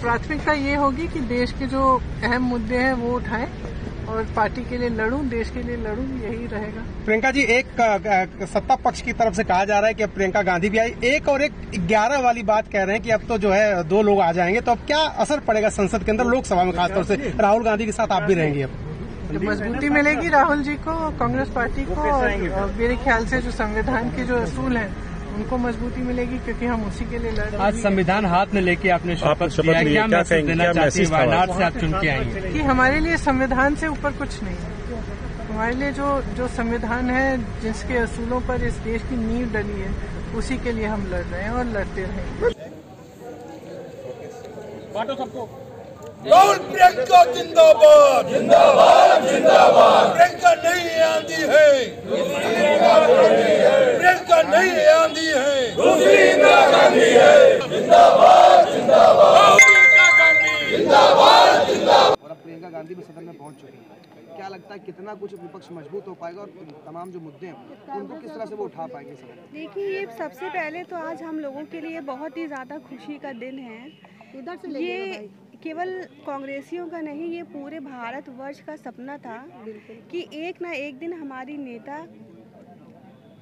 प्राथमिकता ये होगी कि देश के जो अहम मुद्दे हैं वो उठाएं और पार्टी के लिए लड़ूं, देश के लिए लड़ूं, यही रहेगा। प्रियंका जी, एक सत्ता पक्ष की तरफ से कहा जा रहा है कि अब प्रियंका गांधी भी आई, एक और एक 11 वाली बात कह रहे हैं कि अब तो जो है 2 लोग आ जाएंगे, तो अब क्या असर पड़ेगा संसद के अंदर, लोकसभा में खासतौर से राहुल गांधी के साथ आप भी रहेंगे? अब मजबूती मिलेगी राहुल जी को, कांग्रेस पार्टी को, और मेरे ख्याल से जो संविधान के जो असूल हैं उनको मजबूती मिलेगी, क्योंकि हम उसी के लिए लड़ रहे हैं। आज संविधान हाथ में लेके आपने शपथ लिया, क्या मैसेज देना चाहती हैं? वायनाड से आप चुन के आई हैं कि हमारे लिए संविधान से ऊपर कुछ नहीं है। हमारे लिए जो संविधान है, जिसके असूलों पर इस देश की नींव डली है, उसी के लिए हम लड़ रहे हैं और लड़ते रहेंगे। राहुल प्रियंका जिंदाबाद, जिंदाबाद, जिंदाबाद। प्रियंका नहीं आंधी है, प्रियंका नहीं आंधी है, दूसरी इंदिरा गांधी है। जिंदाबाद, जिंदाबाद, प्रियंका गांधी, जिंदाबाद, जिंदाबाद। और अब प्रियंका गांधी भी सदन में पहुंच चुकी है। क्या लगता है कितना कुछ विपक्ष मजबूत हो पाएगा और तमाम जो मुद्दे हैं उनको किस तरह से वो उठा पाएंगे सदन? देखिए, ये सबसे पहले तो आज हम लोगों के लिए बहुत ही ज़्यादा खुशी का दिन है। ये केवल कांग्रेसियों का नहीं, ये पूरे भारतवर्ष का सपना था कि एक ना एक दिन हमारी नेता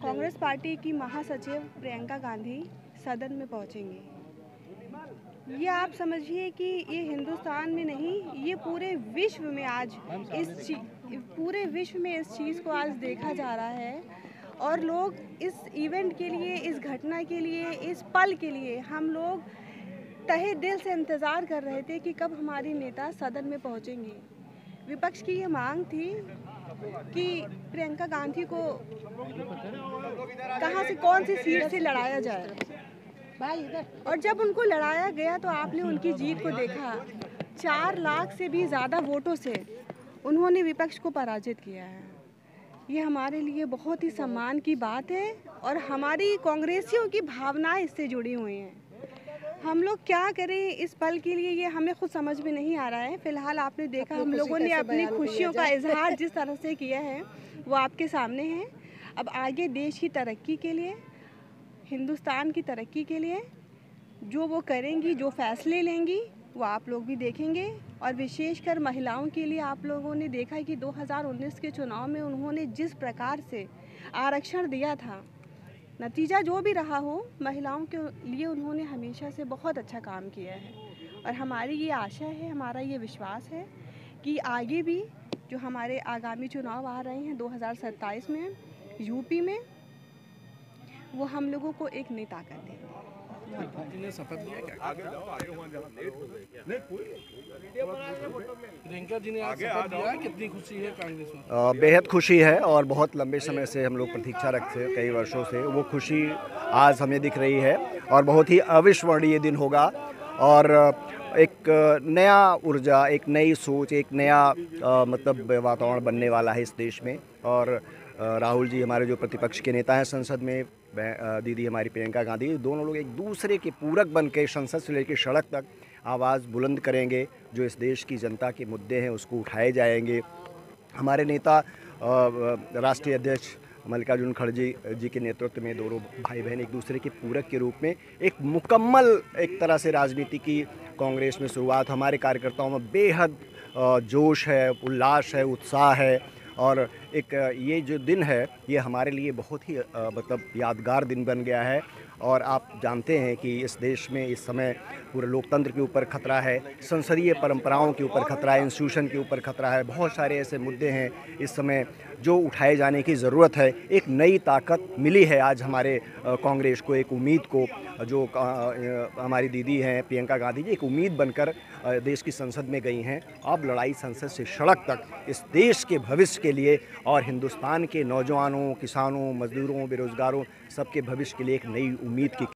कांग्रेस पार्टी की महासचिव प्रियंका गांधी सदन में पहुंचेंगी। ये आप समझिए कि ये हिंदुस्तान में नहीं, ये पूरे विश्व में आज पूरे विश्व में इस चीज़ को आज देखा जा रहा है। और लोग इस इवेंट के लिए, इस घटना के लिए, इस पल के लिए हम लोग तहे दिल से इंतज़ार कर रहे थे कि कब हमारी नेता सदन में पहुंचेंगी। विपक्ष की ये मांग थी कि प्रियंका गांधी को कहां से, कौन सी सीट से लड़ाया जाए, और जब उनको लड़ाया गया तो आपने उनकी जीत को देखा। 4 लाख से भी ज़्यादा वोटों से उन्होंने विपक्ष को पराजित किया है। ये हमारे लिए बहुत ही सम्मान की बात है और हमारी कांग्रेसियों की भावनाएं इससे जुड़ी हुई हैं। हम लोग क्या करें इस पल के लिए, ये हमें खुद समझ में नहीं आ रहा है। फिलहाल आपने देखा हम लोगों ने अपनी खुशियों का इजहार जिस तरह से किया है वो आपके सामने है। अब आगे देश की तरक्की के लिए, हिंदुस्तान की तरक्की के लिए जो वो करेंगी, जो फैसले लेंगी, वो आप लोग भी देखेंगे। और विशेषकर महिलाओं के लिए आप लोगों ने देखा कि 2019 के चुनाव में उन्होंने जिस प्रकार से आरक्षण दिया था, नतीजा जो भी रहा हो, महिलाओं के लिए उन्होंने हमेशा से बहुत अच्छा काम किया है। और हमारी ये आशा है, हमारा ये विश्वास है कि आगे भी जो हमारे आगामी चुनाव आ रहे हैं 2027 में यूपी में, वो हम लोगों को एक नई ताकत देंगे। प्रियंका जी ने आज शपथ लिया, कितनी खुशी है कांग्रेस में? बेहद खुशी है और बहुत लंबे समय से हम लोग प्रतीक्षा रखते हैं, कई वर्षों से। वो खुशी आज हमें दिख रही है और बहुत ही अविस्मरणीय दिन होगा। और एक नया ऊर्जा, एक नई सोच, एक नया मतलब वातावरण बनने वाला है इस देश में। और राहुल जी हमारे जो प्रतिपक्ष के नेता हैं संसद में, दीदी हमारी प्रियंका गांधी, दोनों लोग एक दूसरे के पूरक बन के संसद से लेकर सड़क तक आवाज़ बुलंद करेंगे। जो इस देश की जनता के मुद्दे हैं उसको उठाए जाएंगे। हमारे नेता राष्ट्रीय अध्यक्ष मल्लिकार्जुन खड़गे जी के नेतृत्व में दोनों भाई बहन एक दूसरे के पूरक के रूप में एक मुकम्मल एक तरह से राजनीति की कांग्रेस में शुरुआत। हमारे कार्यकर्ताओं में बेहद जोश है, उल्लास है, उत्साह है। और एक ये जो दिन है ये हमारे लिए बहुत ही मतलब यादगार दिन बन गया है। और आप जानते हैं कि इस देश में इस समय पूरे लोकतंत्र के ऊपर खतरा है, संसदीय परंपराओं के ऊपर खतरा है, इंस्टीट्यूशन के ऊपर खतरा है। बहुत सारे ऐसे मुद्दे हैं इस समय जो उठाए जाने की ज़रूरत है। एक नई ताकत मिली है आज हमारे कांग्रेस को, एक उम्मीद को। जो हमारी दीदी हैं प्रियंका गांधी जी एक उम्मीद बनकर देश की संसद में गई हैं। अब लड़ाई संसद से सड़क तक इस देश के भविष्य के लिए और हिंदुस्तान के नौजवानों, किसानों, मजदूरों, बेरोजगारों सबके भविष्य के लिए एक नई उम्मीद की